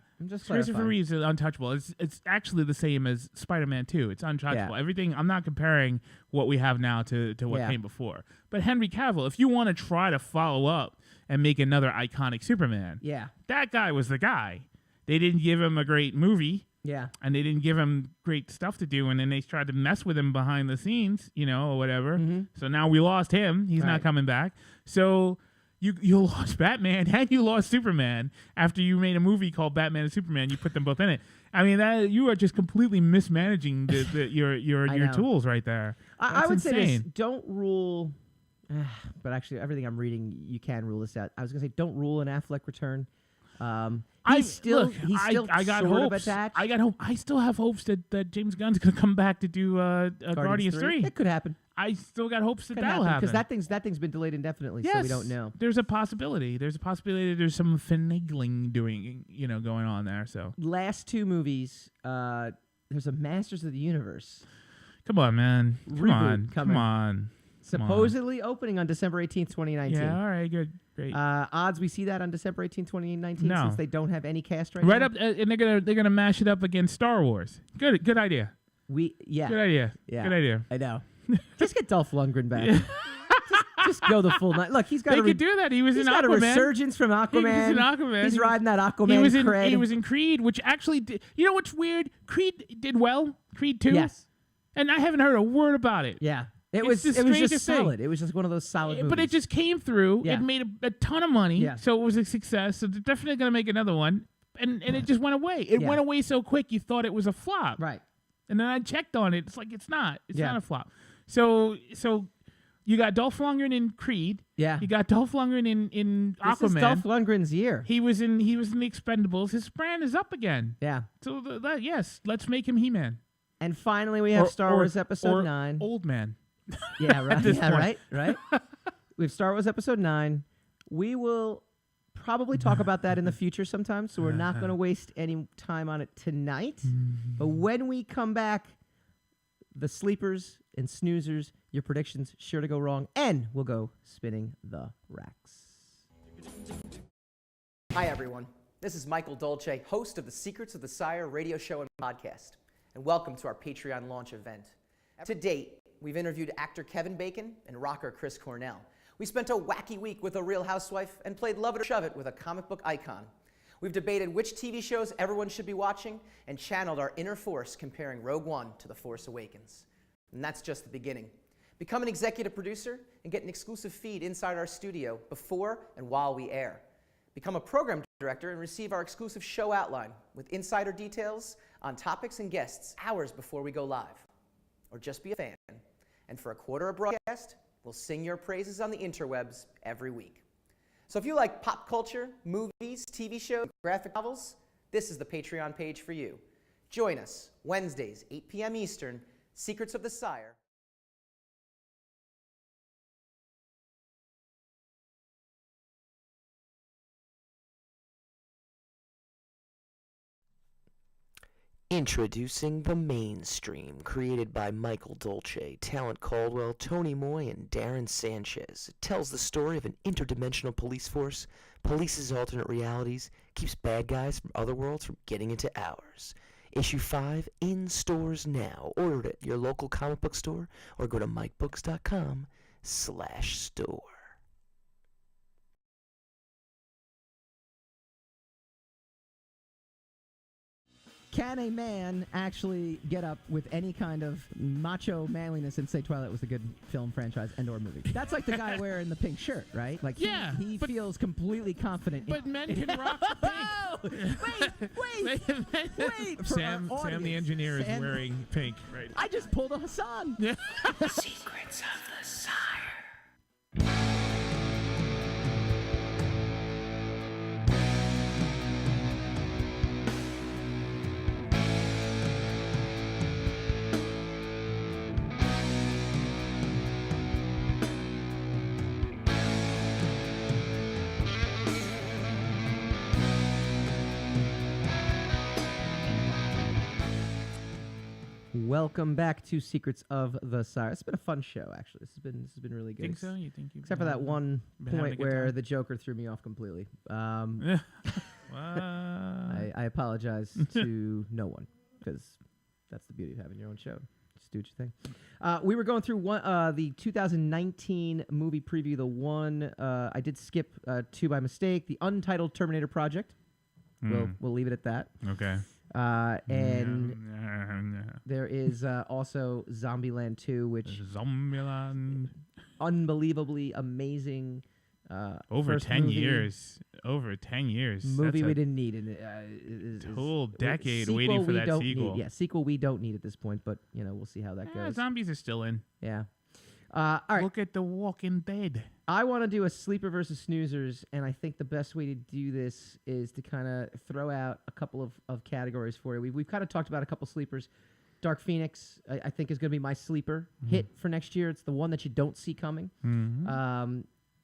Christopher Reeve is untouchable. It's actually the same as Spider-Man 2. It's untouchable. Everything. I'm not comparing what we have now to what came before. But Henry Cavill, if you want to try to follow up and make another iconic Superman, that guy was the guy. They didn't give him a great movie. Yeah. And they didn't give him great stuff to do, and then they tried to mess with him behind the scenes, or whatever. Mm-hmm. So now we lost him. He's not coming back. So you lost Batman and you lost Superman after you made a movie called Batman and Superman. You put them both in it. I mean, you are just completely mismanaging your tools right there. I would insane. say this: don't rule. But actually, everything I'm reading, you can rule this out. I was gonna say, don't rule an Affleck return. He's still I got sort hopes. of attached. I got hope. I still have hopes that James Gunn's gonna come back to do Guardians 3. It could happen. I still got hopes that'll happen because that thing's been delayed indefinitely, so we don't know. There's a possibility. There's some finagling going on there. So last two movies, there's a Masters of the Universe. Come on, man. Come on. Supposedly opening on December 18th, 2019. Yeah, all right, good. Great. Odds we see that on December 18th, 2019 No. since they don't have any cast right now. Up, and they're gonna mash it up against Star Wars. Good idea. Good idea. Good idea. I know. Just get Dolph Lundgren back. just go the full night. Look, he's got. They could do that. He was in Aquaman. Got a resurgence from Aquaman. He was in Aquaman. He's riding that Aquaman cred. He was in Creed, which actually did. You know what's weird? Creed did well. Creed 2. Yes. And I haven't heard a word about it. Yeah. It was just solid. It was just one of those solid movies. But it just came through. Yeah. It made a ton of money. Yeah. So it was a success. So they're definitely going to make another one. And it just went away. It went away so quick you thought it was a flop. Right. And then I checked on it. It's like it's not. It's not a flop. So you got Dolph Lundgren in Creed. Yeah. You got Dolph Lundgren in Aquaman. This is Dolph Lundgren's year. He was in the Expendables. His brand is up again. Yeah. So yes, let's make him He-Man. And finally, we have Star Wars Episode 9. Old Man. Yeah, right. At this point. Right. We have Star Wars Episode 9. We will probably talk about that in the future sometime, so we're not going to waste any time on it tonight. But when we come back, the sleepers and snoozers, your predictions sure to go wrong, and we'll go spinning the racks. Hi, everyone. This is Michael Dolce, host of the Secrets of the Sire radio show and podcast, and welcome to our Patreon launch event. To date, we've interviewed actor Kevin Bacon and rocker Chris Cornell. We spent a wacky week with a Real Housewife and played Love It or Shove It with a comic book icon. We've debated which TV shows everyone should be watching and channeled our inner force comparing Rogue One to The Force Awakens. And that's just the beginning. Become an executive producer and get an exclusive feed inside our studio before and while we air. Become a program director and receive our exclusive show outline with insider details on topics and guests hours before we go live. Or just be a fan. And for $0.25 a broadcast, we'll sing your praises on the interwebs every week. So if you like pop culture, movies, TV shows, graphic novels, this is the Patreon page for you. Join us Wednesdays, 8 p.m. Eastern, Secrets of the Sire. Introducing The Mainstream, created by Michael Dolce, Talent Caldwell, Tony Moy, and Darren Sanchez. It tells the story of an interdimensional police force, polices alternate realities, keeps bad guys from other worlds from getting into ours. Issue 5 in stores now. Order it at your local comic book store or go to mikebooks.com/store. Can a man actually get up with any kind of macho manliness and say Twilight was a good film franchise and or movie? That's like the guy wearing the pink shirt, right? Like Yeah, he feels completely confident. But men can rock pink. Wait! for Sam our the audience. engineer is Sam- wearing pink. Right. I just pulled a Hassan. Secrets of the Sire. Welcome back to Secrets of the Sire. It's been a fun show, actually. This has been really good. Think so? You think you? Except for that one been having a point good where time? the Joker threw me off completely. What? I apologize to no one because that's the beauty of having your own show. Just do what you think. We were going through the 2019 movie preview. The one I did skip two by mistake. The Untitled Terminator Project. We'll leave it at that. Okay. And there is also Zombieland 2, which Zombieland. unbelievably amazing. Over first 10 movie. years. Over 10 years. Movie That's we a didn't need. And whole decade sequel waiting for we that don't sequel. Need. Yeah, sequel we don't need at this point, but we'll see how that goes. Zombies are still in. Yeah. All right. Look at The Walking Dead. I want to do a sleeper versus snoozers, and I think the best way to do this is to kind of throw out a couple of categories for you. We've kind of talked about a couple sleepers. Dark Phoenix, I think, is going to be my sleeper hit for next year. It's the one that you don't see coming.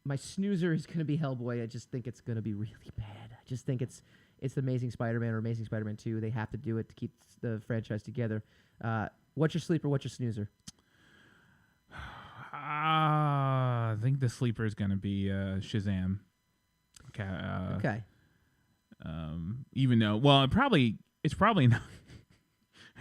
My snoozer is going to be Hellboy. I just think it's going to be really bad. I just think it's the Amazing Spider-Man or Amazing Spider-Man 2. They have to do it to keep the franchise together. What's your sleeper? What's your snoozer? I think the sleeper is going to be Shazam. Okay. Okay. Even though, well, it's probably not.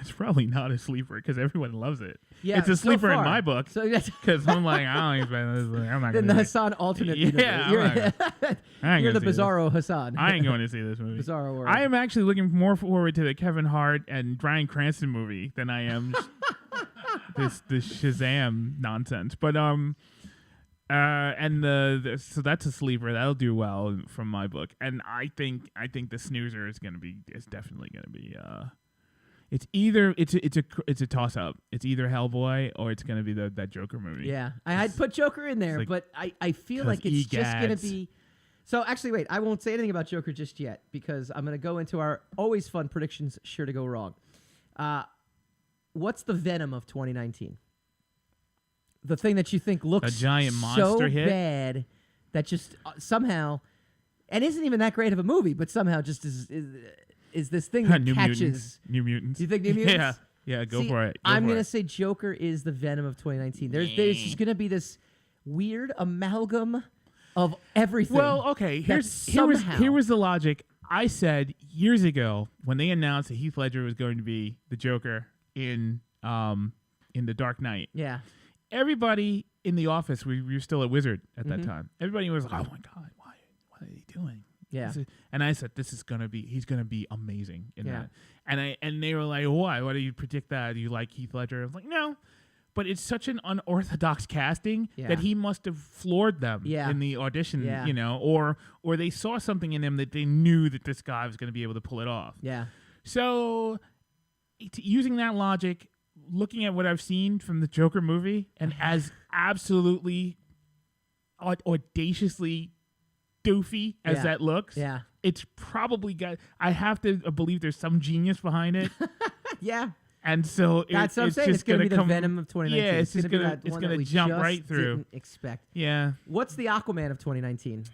It's probably not a sleeper because everyone loves it. Yeah, it's a so sleeper in far. my book. So that's Because I'm like, I don't expect this. I'm not the going to. Hassan alternate Yeah, universe. You're the gonna see this. Bizarro Hassan. I ain't going to see this movie. Bizarro world. I am actually looking more forward to the Kevin Hart and Bryan Cranston movie than I am this Shazam nonsense. But and so that's a sleeper that'll do well from my book. And I think the snoozer is definitely gonna be it's a toss up. It's either Hellboy or it's gonna be that Joker movie. Yeah, I'd put Joker in there, like- but I feel like it's just gonna egads. be. So actually, wait, I won't say anything about Joker just yet because I'm gonna go into our always fun predictions, sure to go wrong. What's the Venom of 2019? The thing that you think looks A giant so monster hit? bad that just somehow, and isn't even that great of a movie, but somehow just is this thing that New catches. New Mutants. Do you think New Mutants? Yeah, go See, for it. I'm going to say Joker is the Venom of 2019. There's just going to be this weird amalgam of everything. Well, okay. Here somehow- was the logic. I said years ago when they announced that Heath Ledger was going to be the Joker in The Dark Knight. Yeah. Everybody in the office, we were still at Wizard at that time. Everybody was like, "Oh my god, what are they doing?" Yeah. And I said, he's gonna be amazing in Yeah. that. And they were like, why? Why do you predict that? Do you like Heath Ledger? I was like, no. But it's such an unorthodox casting that he must have floored them in the audition, or they saw something in him that they knew that this guy was going to be able to pull it off. Yeah. So using that logic, looking at what I've seen from the Joker movie, and as absolutely audaciously doofy as that looks, it's probably I have to believe there's some genius behind it. Yeah. And so that's what I'm it's saying. just It's going to be the come, Venom of 2019. Yeah, it's just gonna gonna be that one that gonna we jump just right through. Didn't expect. Yeah. What's the Aquaman of 2019?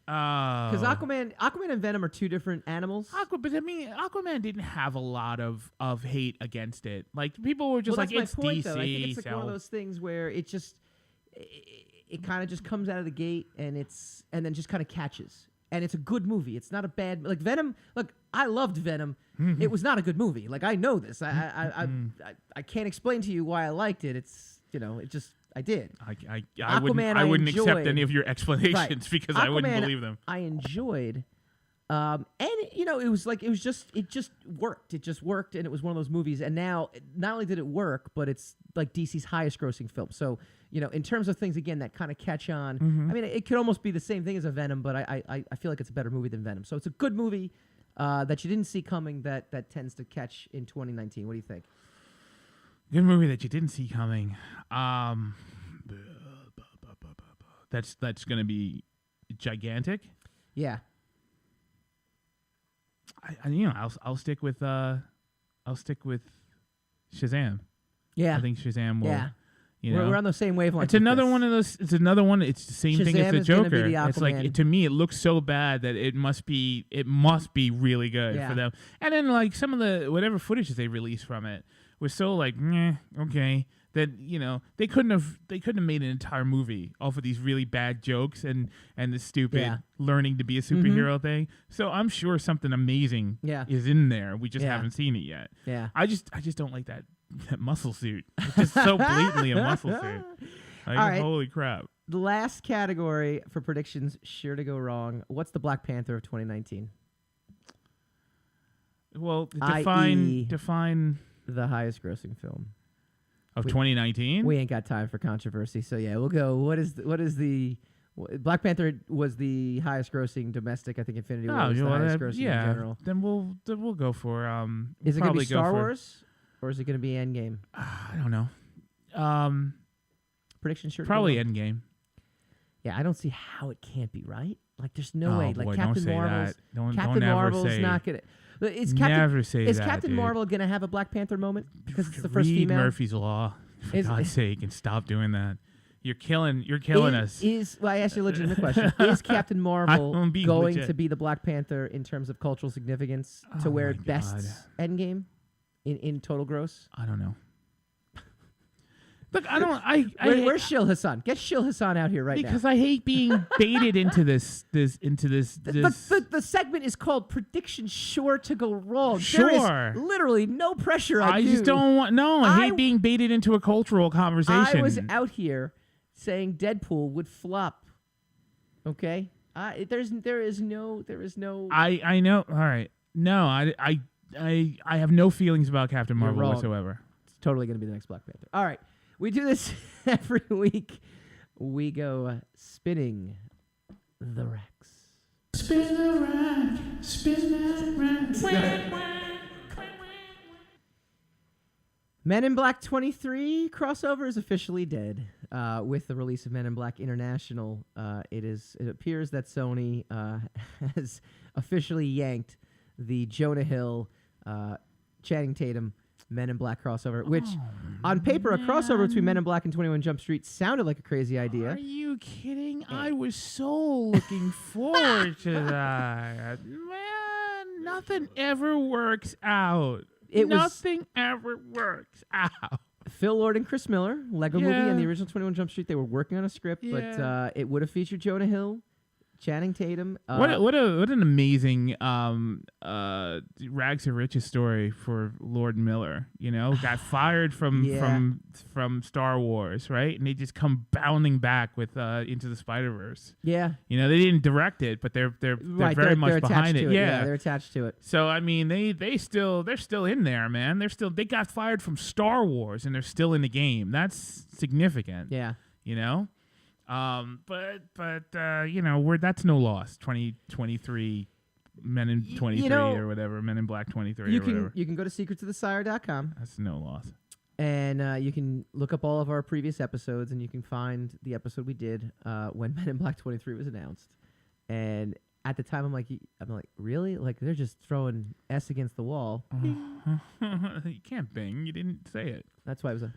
Because Aquaman and Venom are two different animals. But I mean, Aquaman didn't have a lot of hate against it. Like people were just well, like, that's it's my point, DC. Though. I think it's like one of those things where it just it kind of just comes out of the gate and then just kind of catches. And it's a good movie. It's not a bad like Venom. Look, I loved Venom. It was not a a movie. Like I know this. I can't explain to you why I liked it. It's it just. I did. I wouldn't accept any of your explanations because Aquaman, I wouldn't believe them. I enjoyed, and it just worked. It just worked, and it was one of those movies. And now, not only did it work, but it's like DC's highest-grossing film. So, in terms of things again that kind of catch on. I mean, it could almost be the same thing as a Venom, but I feel like it's a better movie than Venom. So it's a good movie that you didn't see coming. That tends to catch in 2019. What do you think? Good movie that you didn't see coming. That's gonna be gigantic. Yeah. I'll stick with Shazam. Yeah. I think Shazam will. Yeah. We're on the same wavelength. It's another one of those. It's another one. It's the same thing as the Shazam is gonna Joker. be the It's like Aquaman. to me, it looks so bad that it must be really good Yeah. for them. And then like some of the whatever footage they released from it was so like okay that they couldn't have made an entire movie off of these really bad jokes and the stupid learning to be a superhero thing. So I'm sure something amazing is in there. We just haven't seen it yet. Yeah. I just don't like that muscle suit. It's just so blatantly a muscle suit. Like, All right. holy crap. The last category for predictions, sure to go wrong. What's the Black Panther of 2019? Well, i.e. define the highest grossing film of 2019. We ain't got time for controversy, so yeah, we'll go. What is the Black Panther was the highest grossing domestic? I think Infinity War was the highest grossing in general. Then we'll go for Is it going to be Star Wars or is it going to be Endgame? I don't know. Prediction sure. Probably Endgame. Yeah, I don't see how it can't be right. Like, there's no way. Like boy, Captain don't say Marvel's that. Captain Marvel's not gonna. Is Captain Marvel gonna have a Black Panther moment because it's the first female? Murphy's Law. For God's sake, and stop doing that. You're killing us. Well, I asked you a legitimate question. Is Captain Marvel going legit. to be the Black Panther in terms of cultural significance to where it bests Endgame in total gross? I don't know. Look, I don't. Where's Shil Hassan? Get Shil Hassan out here right now. Because I hate being baited into this. The segment is called "Prediction Sure to Go Wrong." Sure. There is literally no pressure on you. I just don't want. No, I hate being baited into a cultural conversation. I was out here saying Deadpool would flop. Okay, there is no. I know. All right. No, I have no feelings about Captain Marvel whatsoever. It's totally going to be the next Black Panther. All right. We do this every week. We go spinning the racks. Spin the rack, spin that rack. Men in Black 23 crossover is officially dead. With the release of Men in Black International, it appears that Sony has officially yanked the Jonah Hill, Channing Tatum Men in Black crossover, which on paper, a crossover between Men in Black and 21 Jump Street sounded like a crazy idea. Are you kidding? I was so looking forward to that. Man, nothing ever works out. Nothing ever works out. Phil Lord and Chris Miller, Lego Movie and the original 21 Jump Street, they were working on a script, but it would have featured Jonah Hill, Channing Tatum. What an amazing rags to riches story for Lord Miller. Got fired from Star Wars, right? And they just come bounding back with Into the Spider-Verse. Yeah. They didn't direct it, but they're very much behind it. Yeah, they're attached to it. So I mean, they're still in there, man. They got fired from Star Wars and they're still in the game. That's significant. Yeah. But that's no loss. 2023 Men in 23 or whatever, Men in Black 23 or whatever. You can go to secretsofthesire.com. That's no loss. And you can look up all of our previous episodes, and you can find the episode we did when Men in Black 23 was announced. And at the time, I'm like, really? Like, they're just throwing S against the wall. You can't bing. You didn't say it. That's why it was a...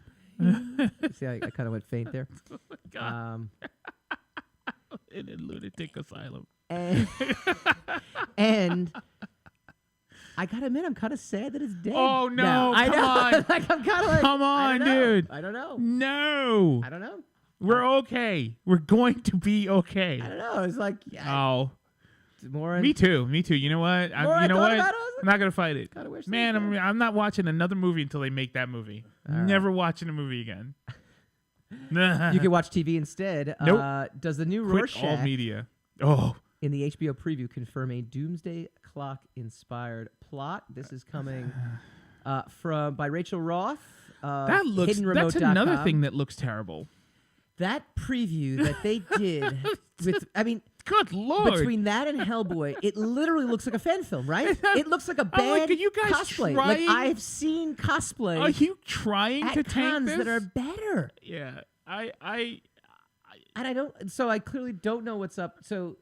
See, I kind of went faint there. Oh my God. In a lunatic asylum. and I gotta admit, I'm kind of sad that it's dead. Oh, no, now. I come know. on. Like, I'm kind of like, Come on, dude. I don't know. No. I don't know. We're okay. We're going to be okay. I don't know. It's like, Oh. more. Me too. You know what? You know what? I'm not gonna fight it. Man, I'm not watching another movie until they make that movie. Never watching a movie again. You can watch TV instead. Nope. Does the new Quit Rorschach all media. Oh. in the HBO preview confirm a Doomsday Clock inspired plot? This is coming by Rachel Roth. That looks. That's another thing that looks terrible. That preview that they did with, I mean, good Lord, between that and Hellboy, it literally looks like a fan film, right? It looks like a bad are you guys cosplay. trying? Like, I've seen cosplay. Are you trying to at tank cons this? that are better? Yeah, and I don't. So I clearly don't know what's up. So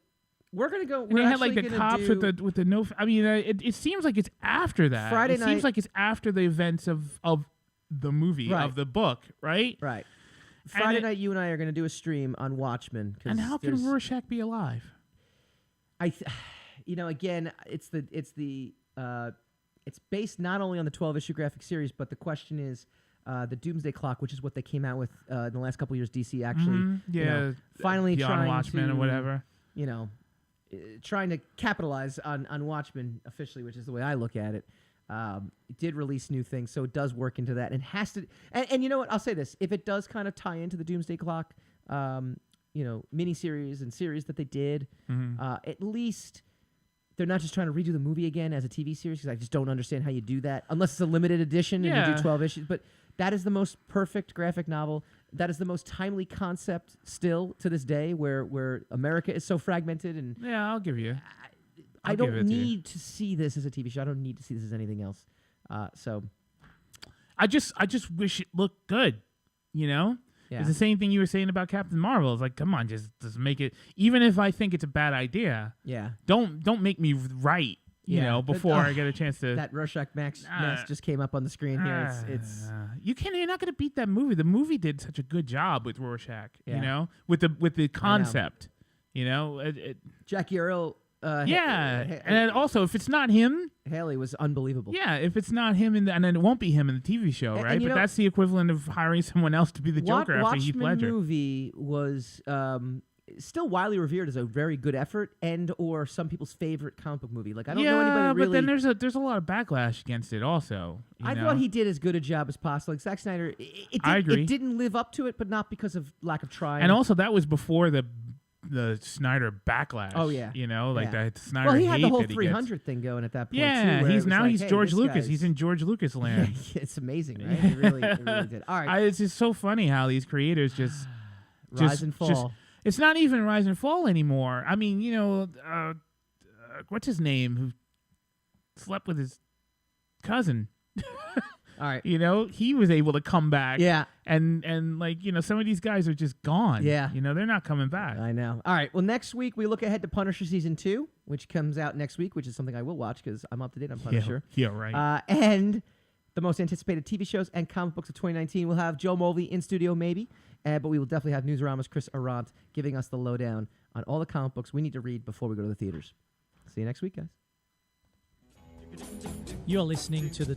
we're gonna go. And they had like the cops with the no. I mean, it seems like it's after that. Friday it night. seems like it's after the events of the movie Right. of the book, right? Right. Friday night, you and I are going to do a stream on Watchmen. And how can Rorschach be alive? Again, it's based not only on the 12-issue graphic series, but the question is the Doomsday Clock, which is what they came out with in the last couple of years. DC actually, finally beyond trying Watchmen to, or whatever. Trying to capitalize on Watchmen officially, which is the way I look at it. It did release new things, so it does work into that, and has to. And you know what? I'll say this: if it does kind of tie into the Doomsday Clock, miniseries and series that they did, at least they're not just trying to redo the movie again as a TV series. Because I just don't understand how you do that unless it's a limited edition and you do 12 issues. But that is the most perfect graphic novel. That is the most timely concept still to this day, where America is so fragmented. And yeah, I'll give you. I don't need to see this as a TV show. I don't need to see this as anything else. So, I just wish it looked good. Yeah. It's the same thing you were saying about Captain Marvel. It's like, come on, just make it. Even if I think it's a bad idea, don't make me right. Before I get a chance to. That Rorschach mask just came up on the screen here. You're not gonna beat that movie. The movie did such a good job with Rorschach. With the concept. Jackie Earle. And then also, if it's not him, Haley was unbelievable. Yeah, if it's not him, and then it won't be him in the TV show, right? But that's the equivalent of hiring someone else to be the Joker after Heath Ledger. The movie was still widely revered as a very good effort, and/or some people's favorite comic book movie. Like I don't know anybody really. But then there's a lot of backlash against it, also. I thought he did as good a job as possible. Like Zack Snyder, I agree. It didn't live up to it, but not because of lack of trying. And also, that was before the Snyder backlash. Oh yeah, the Snyder. Well, he had hate the whole that 300 thing going at that point. Yeah, too, he's George Lucas. He's in George Lucas land. It's amazing, right? It really did. All right, it's just so funny how these creators just rise and fall. It's not even rise and fall anymore. I mean, what's his name? Who slept with his cousin? All right. He was able to come back. Yeah. And some of these guys are just gone. Yeah. They're not coming back. I know. All right. Well, next week we look ahead to Punisher Season 2, which comes out next week, which is something I will watch because I'm up to date on Punisher. Yeah, right. And the most anticipated TV shows and comic books of 2019. We'll have Joe Mulvey in studio maybe, but we will definitely have Newsarama's Chris Arant giving us the lowdown on all the comic books we need to read before we go to the theaters. See you next week, guys. You're listening to the